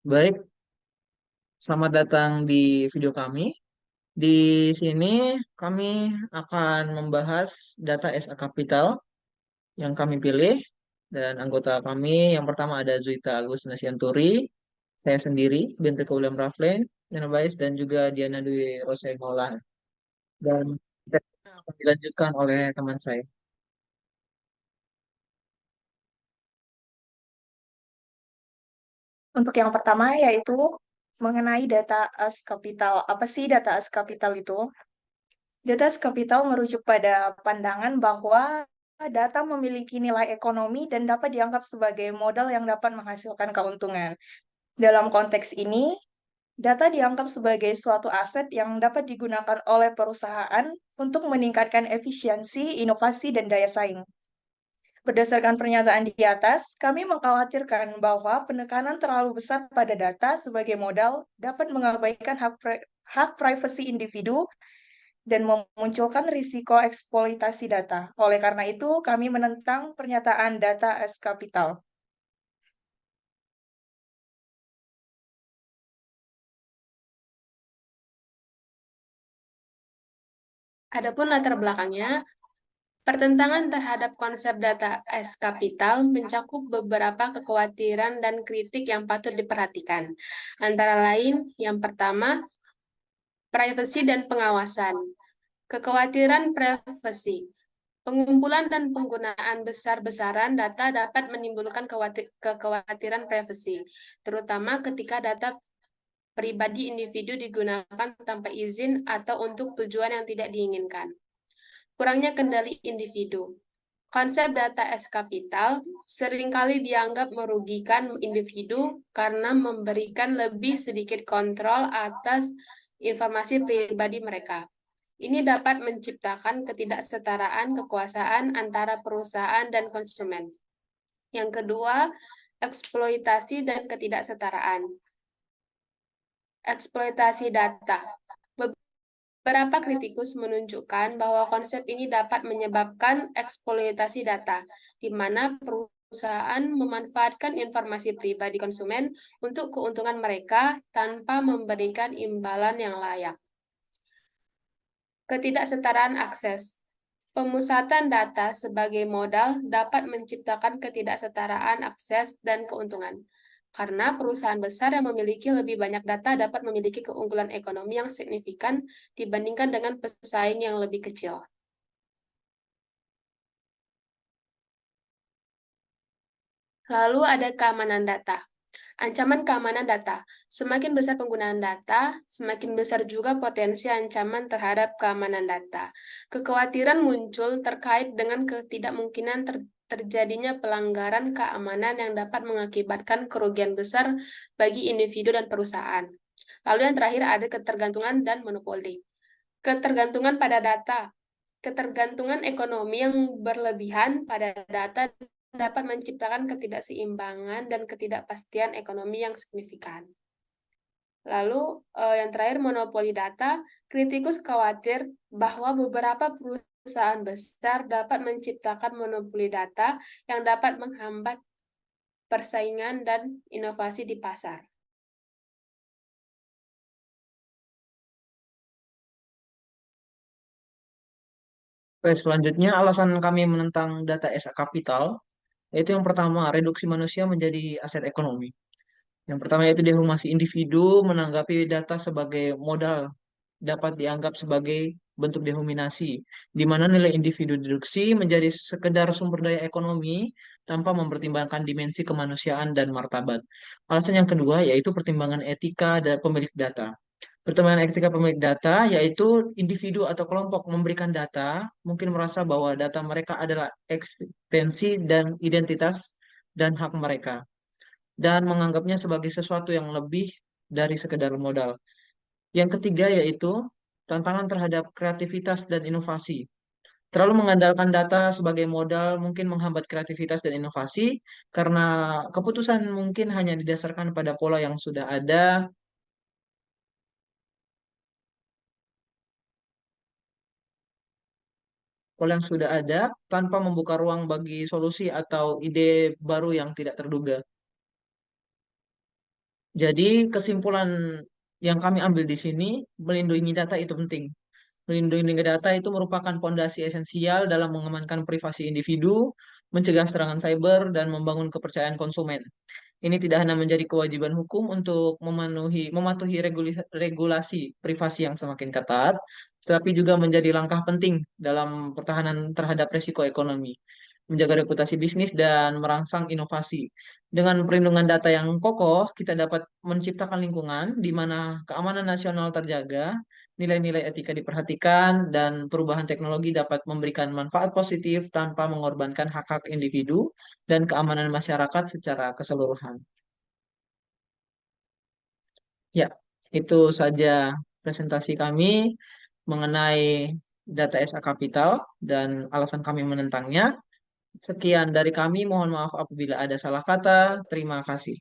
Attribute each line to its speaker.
Speaker 1: Baik, selamat datang di video kami. Di sini kami akan membahas data SA Capital yang kami pilih dan anggota kami yang pertama ada Zuita Agus Nasianturi, saya sendiri, Bentriko William Raflen, Yana Bais, dan juga Diana Dwi Rosai Maulan. Dan kita akan dilanjutkan oleh teman saya.
Speaker 2: Untuk yang pertama yaitu mengenai data as capital. Apa sih data as capital itu? Data as capital merujuk pada pandangan bahwa data memiliki nilai ekonomi dan dapat dianggap sebagai modal yang dapat menghasilkan keuntungan. Dalam konteks ini, data dianggap sebagai suatu aset yang dapat digunakan oleh perusahaan untuk meningkatkan efisiensi, inovasi, dan daya saing. Berdasarkan pernyataan di atas, kami mengkhawatirkan bahwa penekanan terlalu besar pada data sebagai modal dapat mengabaikan hak privasi individu dan memunculkan risiko eksploitasi data. Oleh karena itu, kami menentang pernyataan data as capital.
Speaker 3: Adapun latar belakangnya, pertentangan terhadap konsep data as capital mencakup beberapa kekhawatiran dan kritik yang patut diperhatikan. Antara lain, yang pertama, privasi dan pengawasan. Kekhawatiran privasi. Pengumpulan dan penggunaan besar-besaran data dapat menimbulkan kekhawatiran privasi, terutama ketika data pribadi individu digunakan tanpa izin atau untuk tujuan yang tidak diinginkan. Kurangnya kendali individu. Konsep data as capital seringkali dianggap merugikan individu karena memberikan lebih sedikit kontrol atas informasi pribadi mereka. Ini dapat menciptakan ketidaksetaraan kekuasaan antara perusahaan dan konsumen. Yang kedua, eksploitasi dan ketidaksetaraan. Eksploitasi data. Beberapa kritikus menunjukkan bahwa konsep ini dapat menyebabkan eksploitasi data, di mana perusahaan memanfaatkan informasi pribadi konsumen untuk keuntungan mereka tanpa memberikan imbalan yang layak. Ketidaksetaraan akses. Pemusatan data sebagai modal dapat menciptakan ketidaksetaraan akses dan keuntungan. Karena perusahaan besar yang memiliki lebih banyak data dapat memiliki keunggulan ekonomi yang signifikan dibandingkan dengan pesaing yang lebih kecil. Lalu ada keamanan data. Ancaman keamanan data. Semakin besar penggunaan data, semakin besar juga potensi ancaman terhadap keamanan data. Kekhawatiran muncul terkait dengan ketidakmungkinan terjadinya pelanggaran keamanan yang dapat mengakibatkan kerugian besar bagi individu dan perusahaan. Lalu yang terakhir ada ketergantungan dan monopoli. Ketergantungan pada data. Ketergantungan ekonomi yang berlebihan pada data dapat menciptakan ketidakseimbangan dan ketidakpastian ekonomi yang signifikan. Lalu yang terakhir monopoli data, kritikus khawatir bahwa beberapa perusahaan besar dapat menciptakan monopoli data yang dapat menghambat persaingan dan inovasi di pasar.
Speaker 1: Oke, selanjutnya alasan kami menentang data SA Capital, yaitu yang pertama, reduksi manusia menjadi aset ekonomi. Yang pertama yaitu dehumasi individu menanggapi data sebagai modal dapat dianggap sebagai bentuk dehumanisi, di mana nilai individu direduksi menjadi sekedar sumber daya ekonomi tanpa mempertimbangkan dimensi kemanusiaan dan martabat. Alasan yang kedua yaitu pertimbangan etika dan pemilik data. Pertimbangan etika pemilik data yaitu individu atau kelompok memberikan data mungkin merasa bahwa data mereka adalah eksistensi dan identitas dan hak mereka dan menganggapnya sebagai sesuatu yang lebih dari sekedar modal. Yang ketiga yaitu tantangan terhadap kreativitas dan inovasi. Terlalu mengandalkan data sebagai modal mungkin menghambat kreativitas dan inovasi karena keputusan mungkin hanya didasarkan pada pola yang sudah ada, tanpa membuka ruang bagi solusi atau ide baru yang tidak terduga. Jadi kesimpulan yang kami ambil di sini, melindungi data itu penting. Melindungi data itu merupakan fondasi esensial dalam mengamankan privasi individu, mencegah serangan cyber, dan membangun kepercayaan konsumen. Ini tidak hanya menjadi kewajiban hukum untuk mematuhi regulasi privasi yang semakin ketat, tetapi juga menjadi langkah penting dalam pertahanan terhadap risiko ekonomi, menjaga reputasi bisnis, dan merangsang inovasi. Dengan perlindungan data yang kokoh, kita dapat menciptakan lingkungan di mana keamanan nasional terjaga, nilai-nilai etika diperhatikan, dan perubahan teknologi dapat memberikan manfaat positif tanpa mengorbankan hak-hak individu dan keamanan masyarakat secara keseluruhan. Ya, itu saja presentasi kami mengenai data SA Kapital dan alasan kami menentangnya. Sekian dari kami, mohon maaf apabila ada salah kata. Terima kasih.